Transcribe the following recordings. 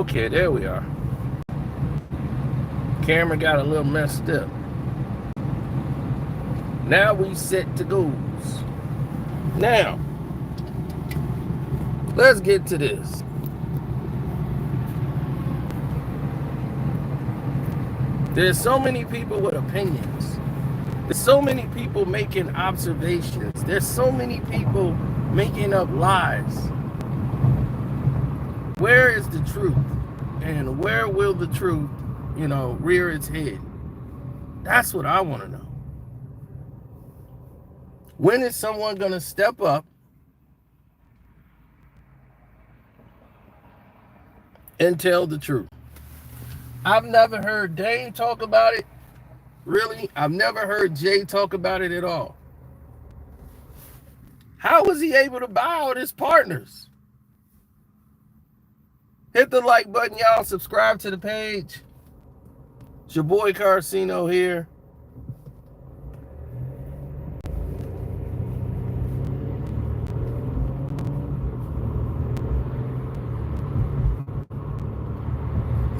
Okay, there we are. Camera got a little messed up. Now we set to goes. Now, let's get to this. There's so many people with opinions. There's so many people making observations. There's so many people making up lies. Where is the truth? And where will the truth, rear its head? That's what I want to know. When is someone going to step up and tell the truth? I've never heard Dame talk about it. Really? I've never heard Jay talk about it at all. How was he able to buy out his partners? Hit the like button, y'all. Subscribe to the page. It's your boy Carcino here.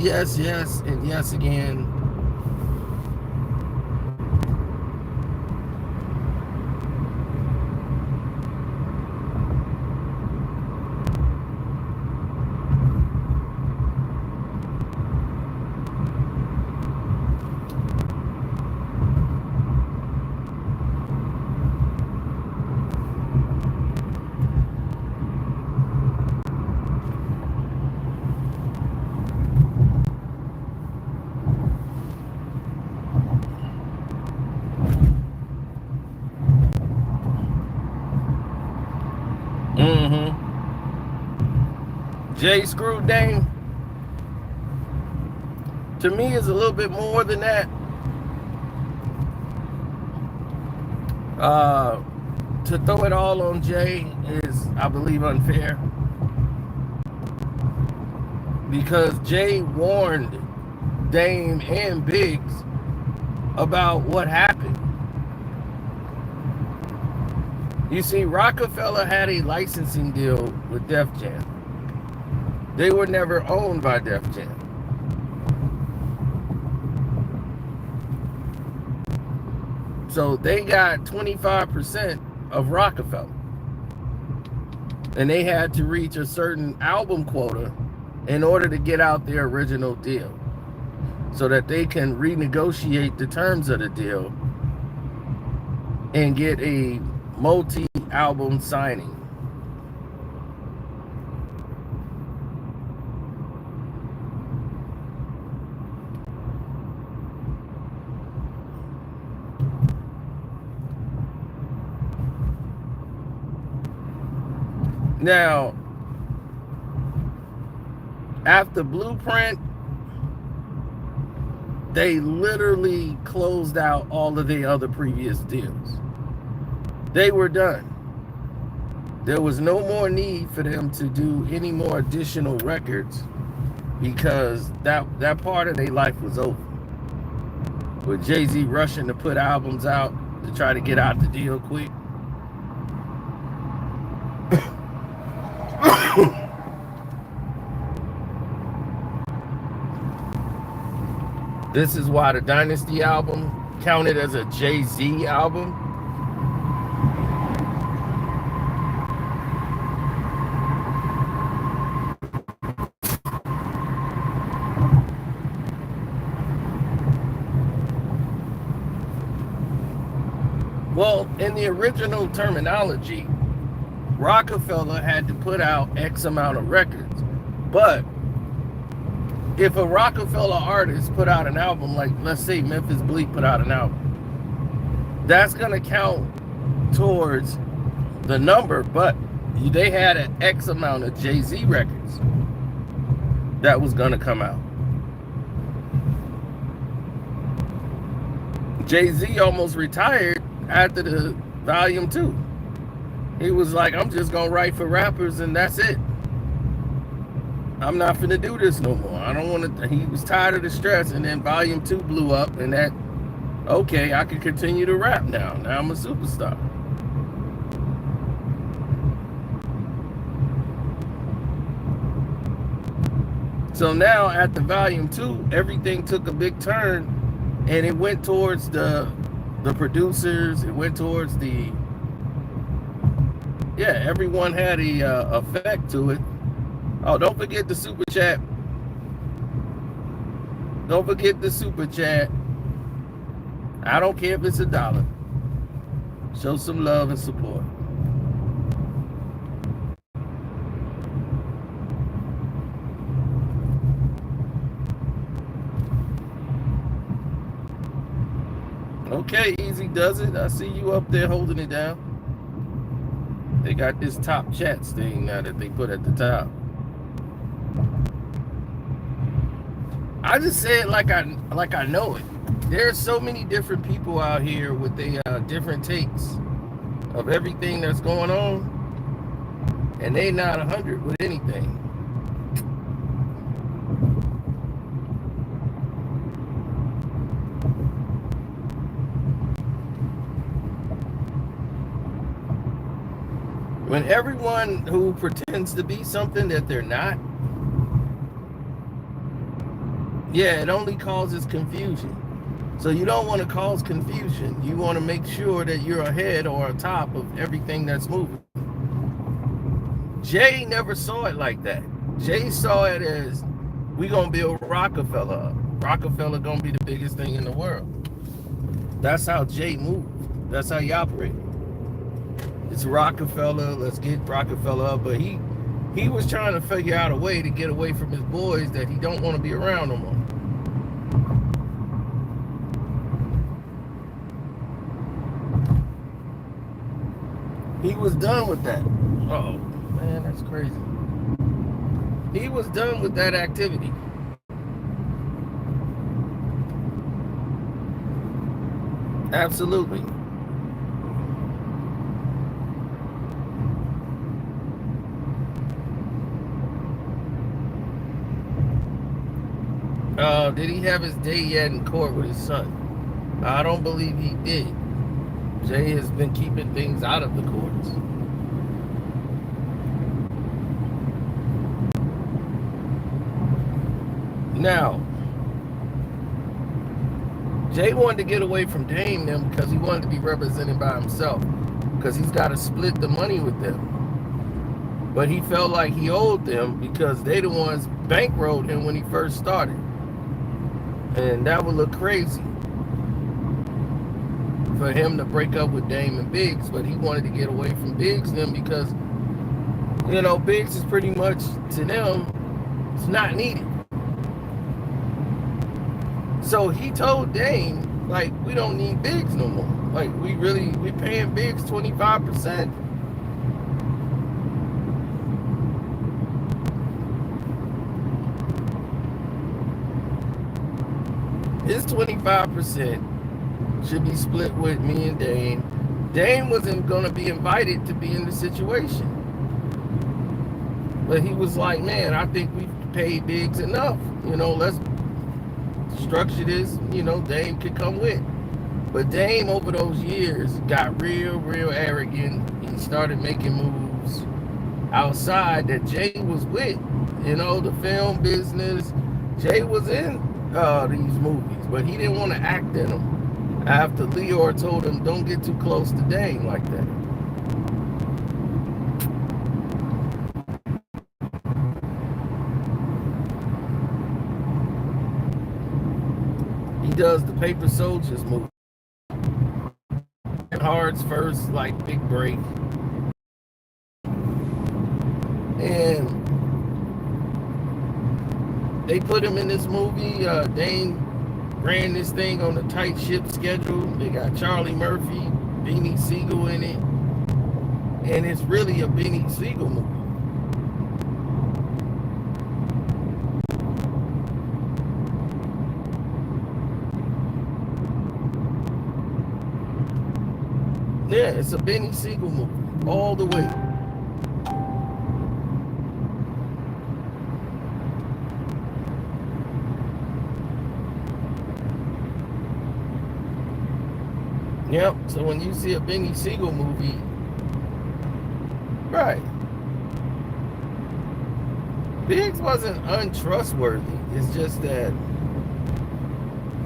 Yes, yes, and yes again. Jay screwed Dame. To me, is a little bit more than that. To throw it all on Jay is, I believe, unfair. Because Jay warned Dame and Biggs about what happened. You see, Rockefeller had a licensing deal with Def Jam. They were never owned by Def Jam. So they got 25% of Rockefeller. And they had to reach a certain album quota in order to get out their original deal, so that they can renegotiate the terms of the deal and get a multi-album signing. Now, after Blueprint, they literally closed out all of the other previous deals. They were done. There was no more need for them to do any more additional records, because that part of their life was over. With Jay-Z rushing to put albums out to try to get out the deal quick. This is why the Dynasty album counted as a Jay-Z album. Well, in the original terminology, Rockefeller had to put out X amount of records. But if a Rockefeller artist put out an album, like let's say Memphis Bleak put out an album, that's going to count towards the number, but they had an X amount of Jay-Z records that was going to come out. Jay-Z almost retired after the Volume 2. He was like, I'm just going to write for rappers and that's it. I'm not finna do this no more. I don't want to. He was tired of the stress, and then Volume 2 blew up, and that, okay, I can continue to rap now. Now I'm a superstar. So now at the volume 2, everything took a big turn, and it went towards the producers. It went towards the, yeah, everyone had a effect to it. Oh, don't forget the super chat. Don't forget the super chat. I don't care if it's $1. Show some love and support. Okay, Easy does it. I see you up there holding it down. They got this top chats thing now that they put at the top. I just say it like I know it. There's so many different people out here with their different takes of everything that's going on, and they not 100 with anything. When everyone who pretends to be something that they're not, yeah, it only causes confusion. So you don't want to cause confusion. You want to make sure that you're ahead or atop of everything that's moving. Jay never saw it like that. Jay saw it as, we gonna build Rockefeller up. Rockefeller gonna be the biggest thing in the world. That's how Jay moved. That's how he operated. It's Rockefeller, let's get Rockefeller up. But he was trying to figure out a way to get away from his boys that he don't want to be around no more. He was done with that. Oh man, that's crazy. He was done with that activity. Absolutely. Did he have his day yet in court with his son? I don't believe he did. Jay has been keeping things out of the courts. Now, Jay wanted to get away from Dame them because he wanted to be represented by himself, because he's got to split the money with them. But he felt like he owed them because they the ones bankrolled him when he first started. And that would look crazy for him to break up with Dame and Biggs, but he wanted to get away from Biggs them because, you know, Biggs is pretty much, to them, it's not needed. So he told Dame, like, we don't need Biggs no more. Like, we paying Biggs 25%. His 25% should be split with me and Dame. Dame wasn't going to be invited to be in the situation. But he was like, man, I think we've paid Biggs enough. You know, let's structure this, you know, Dame could come with. But Dame, over those years, got real arrogant. He started making moves outside that Jay was with. You know, the film business. Jay was in these movies, but he didn't want to act in them. After Leor told him, don't get too close to Dame like that. He does the Paper Soldiers movie. Hard's first, like, big break. And they put him in this movie. Dame ran this thing on a tight ship schedule. They got Charlie Murphy, Beanie Siegel in it. And it's really a Beanie Siegel movie. Yeah, it's a Beanie Siegel movie, all the way. Yep, so when you see a Beanie Siegel movie, right. Biggs wasn't untrustworthy. It's just that,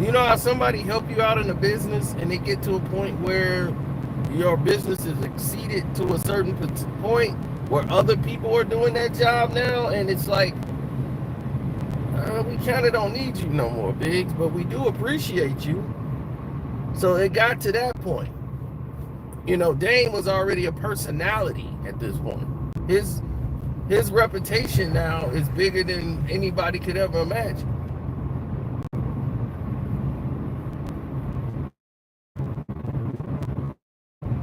you know how somebody help you out in a business and they get to a point where your business is exceeded to a certain point where other people are doing that job now, and it's like, we kind of don't need you no more, Biggs, but we do appreciate you. So it got to that point. You know, Dame was already a personality at this point. His reputation now is bigger than anybody could ever imagine.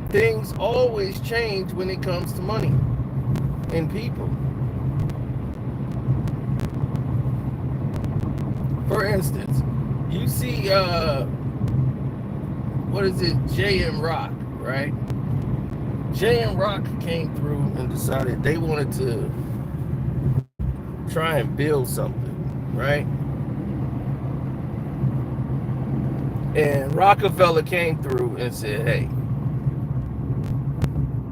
Things always change when it comes to money and people. For instance, you see, what is it, J.M. Rock, right? J.M. Rock came through and decided they wanted to try and build something, right? And Rockefeller came through and said, hey,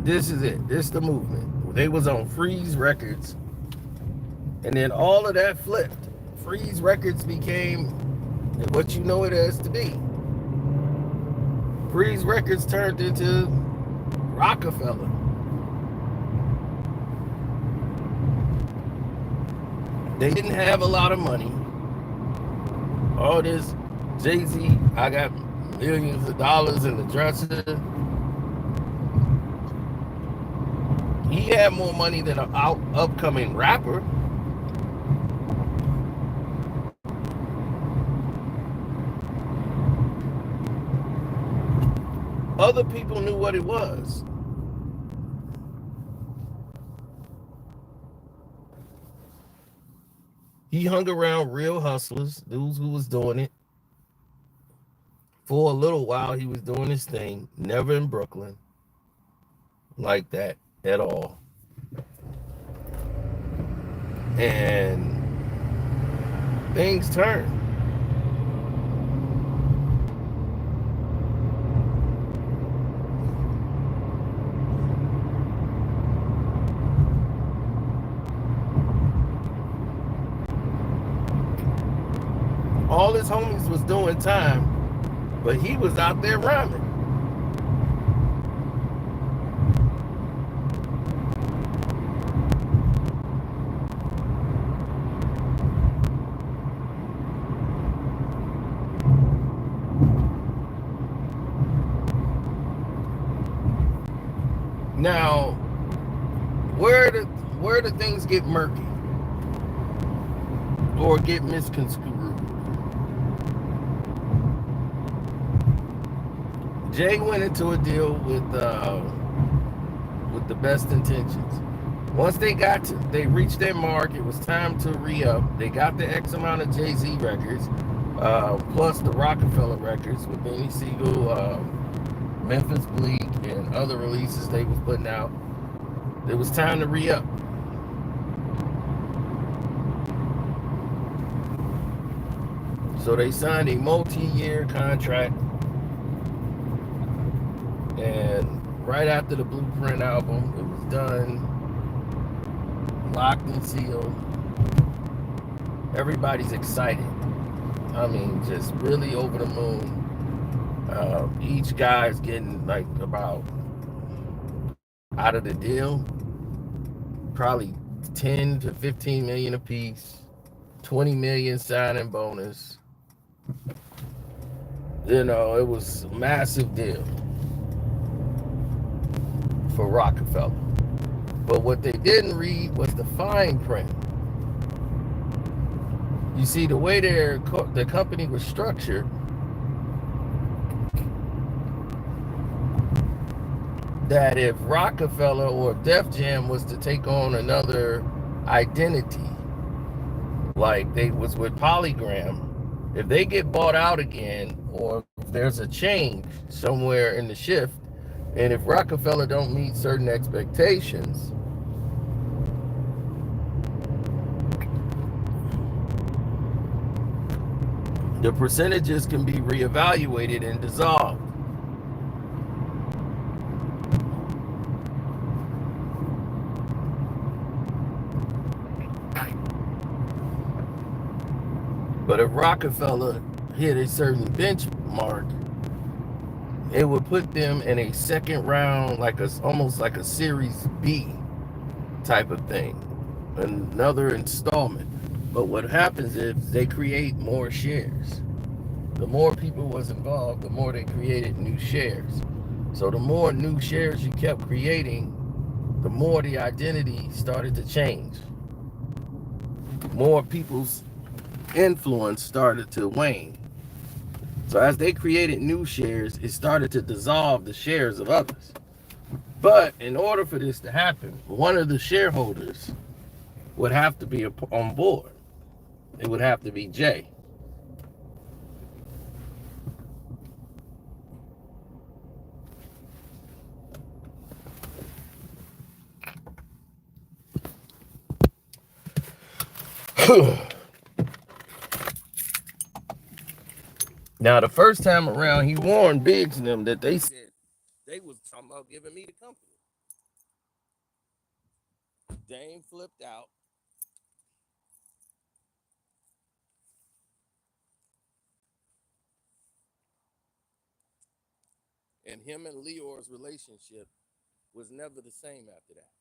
this is it. This is the movement. They was on Freeze Records. And then all of that flipped. Freeze Records became what you know it as to be. Freeze Records turned into Rockefeller. They didn't have a lot of money. All this Jay-Z, I got millions of dollars in the dresser. He had more money than an upcoming rapper. Other people knew what it was. He hung around real hustlers, dudes who was doing it. For a little while, he was doing his thing. Never in Brooklyn like that at all. And things turned. All his homies was doing time, but he was out there rhyming. Now, where do things get murky or get misconstrued? Jay went into a deal with the best intentions. Once they reached their mark, it was time to re-up. They got the X amount of Jay-Z records, plus the Rockefeller records with Benny Siegel, Memphis Bleak, and other releases they was putting out. It was time to re-up. So they signed a multi-year contract. And right after the Blueprint album, it was done, locked and sealed. Everybody's excited. I mean, just really over the moon. Each guy's getting like about, out of the deal, probably 10 to 15 million a piece, 20 million signing bonus. You know, it was a massive deal for Rockefeller. But what they didn't read was the fine print. You see, the way the company was structured, that if Rockefeller or Def Jam was to take on another identity, like they was with Polygram, if they get bought out again, or if there's a change somewhere in the shift, and if Rockefeller don't meet certain expectations, the percentages can be reevaluated and dissolved. But if Rockefeller hit a certain benchmark, it would put them in a second round, like almost like a Series B type of thing, another installment. But what happens is they create more shares. The more people was involved, the more they created new shares. So the more new shares you kept creating, the more the identity started to change. More people's influence started to wane. So as they created new shares, it started to dissolve the shares of others. But in order for this to happen, one of the shareholders would have to be on board. It would have to be Jay. Now, the first time around, he warned Biggs and them that they said they was talking about giving me the company. Dame flipped out. And him and Leor's relationship was never the same after that.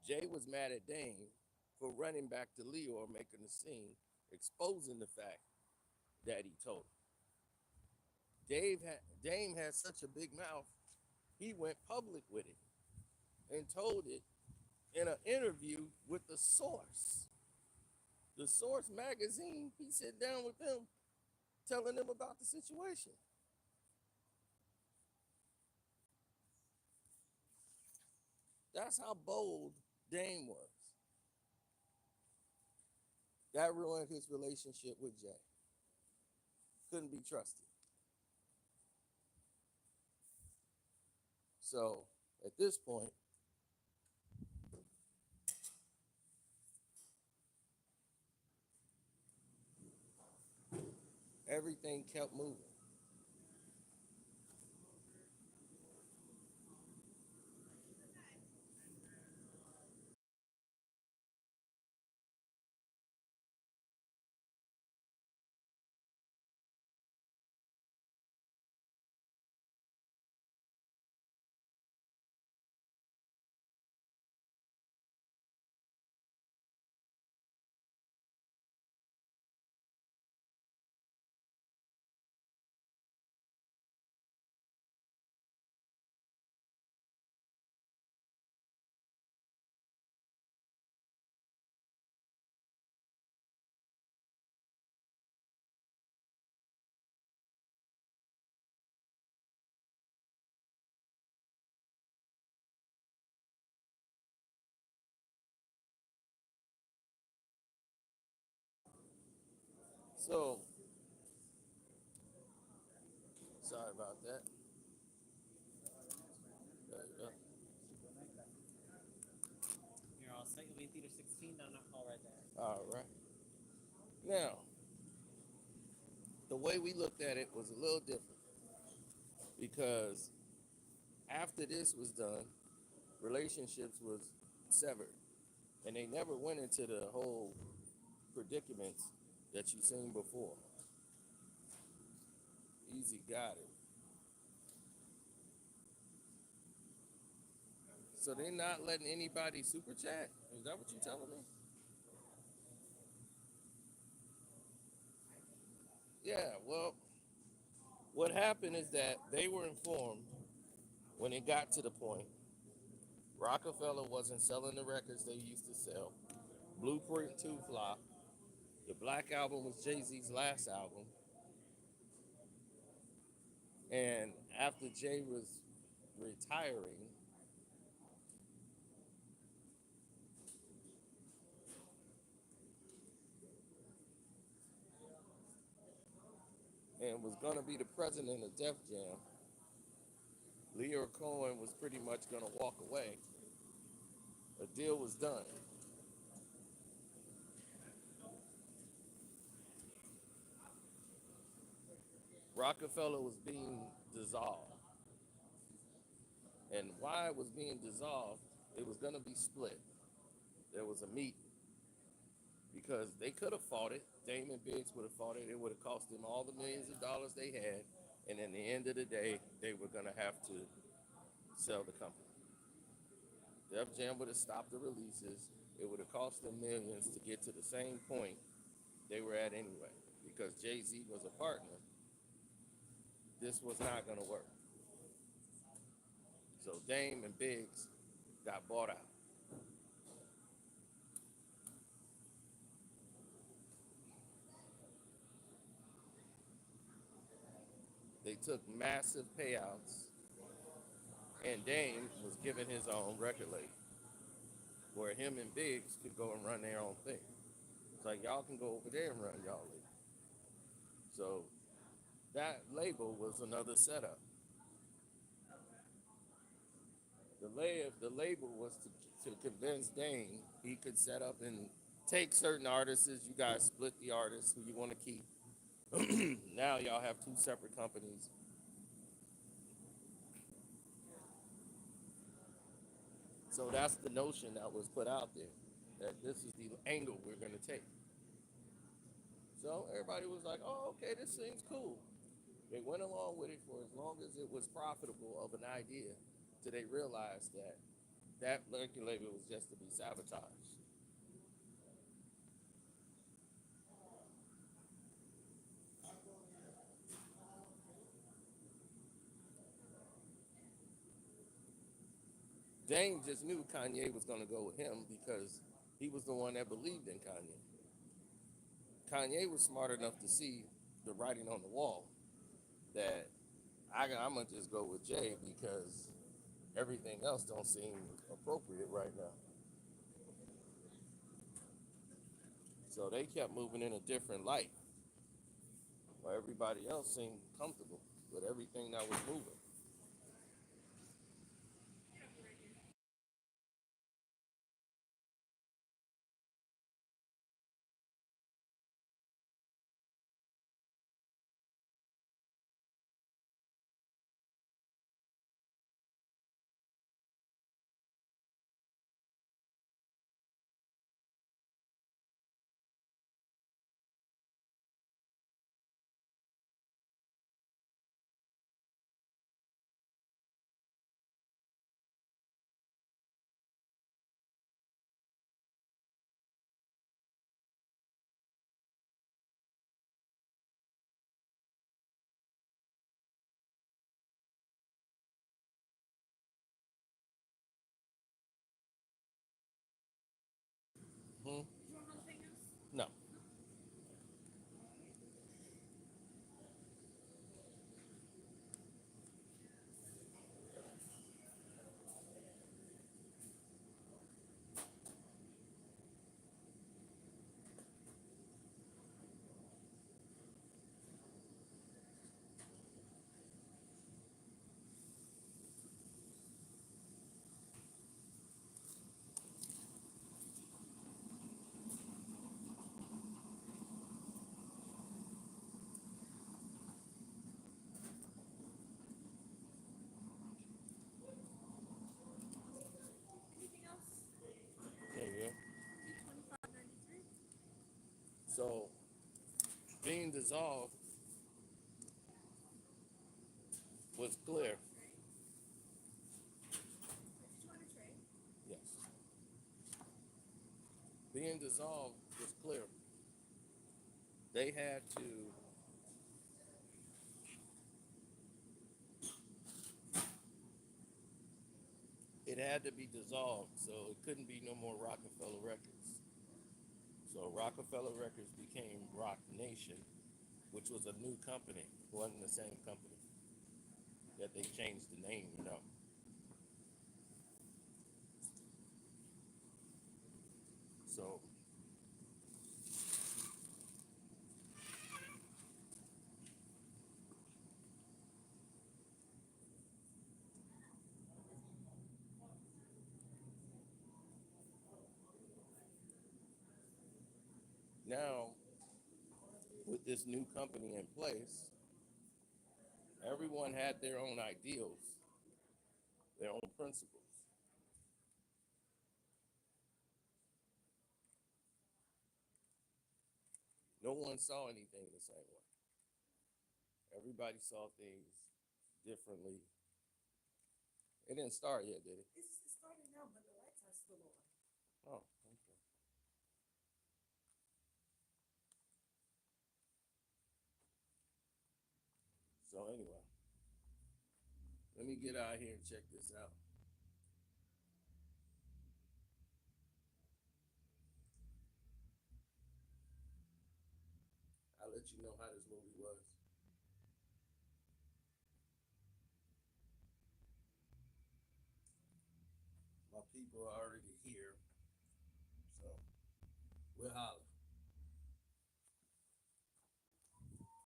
Jay was mad at Dame for running back to Leor, making a scene, exposing the fact that he told him. Dame had such a big mouth, he went public with it and told it in an interview with The Source. The Source magazine, he sat down with them, telling them about the situation. That's how bold Dame was. That ruined his relationship with Jay. Couldn't be trusted. So at this point, everything kept moving. So sorry about that. There you go. You're all set. You'll be in theater 16 down that hall right there. All right. Now, the way we looked at it was a little different because after this was done, relationships was severed, and they never went into the whole predicaments that you've seen before. Easy got it. So they're not letting anybody super chat? Is that what you're telling me? Yeah, well, what happened is that they were informed when it got to the point Rockefeller wasn't selling the records they used to sell. Blueprint 2 flop. The Black Album was Jay-Z's last album. And after Jay was retiring, and was going to be the president of Def Jam, Leo Cohen was pretty much going to walk away. A deal was done. Rockefeller was being dissolved. And why it was being dissolved, it was going to be split. there was a meeting because they could have fought it. Dame and Biggs would have fought it. It would have cost them all the millions of dollars they had. And in the end of the day, they were going to have to sell the company. Def Jam would have stopped the releases. It would have cost them millions to get to the same point they were at anyway. Because Jay-Z was a partner, this was not going to work. So Dame and Biggs got bought out. They took massive payouts, and Dame was given his own record label where him and Biggs could go and run their own thing. It's like, y'all can go over there and run y'all label. So that label was another setup. The label was to convince Dame he could set up and take certain artists. You guys split the artists who you want to keep. Now y'all have two separate companies. So that's the notion that was put out there, that this is the angle we're going to take. So everybody was like, oh, okay, this seems cool. They went along with it for as long as it was profitable of an idea, till they realized that that record label was just to be sabotaged. Dame just knew Kanye was going to go with him because he was the one that believed in Kanye. Kanye was smart enough to see the writing on the wall that I'm going to just go with Jay because everything else don't seem appropriate right now. So they kept moving in a different light, while everybody else seemed comfortable with everything that was moving. Hmm? No. Yeah, yeah. So being dissolved was clear. Yes. Being dissolved was clear. They had to, it had to be dissolved, so it couldn't be no more Rockefeller Records. So Rockefeller Records became Rock Nation, which was a new company. It wasn't the same company. That they changed the name. So now, with this new company in place, everyone had their own ideals, their own principles. No one saw anything the same way. Everybody saw things differently. It didn't start yet, did it? It's starting now, but the lights are still on. Oh, okay. So anyway, let me get out here and check this out. I'll let you know how this movie was. My people are already here, so we'll holler.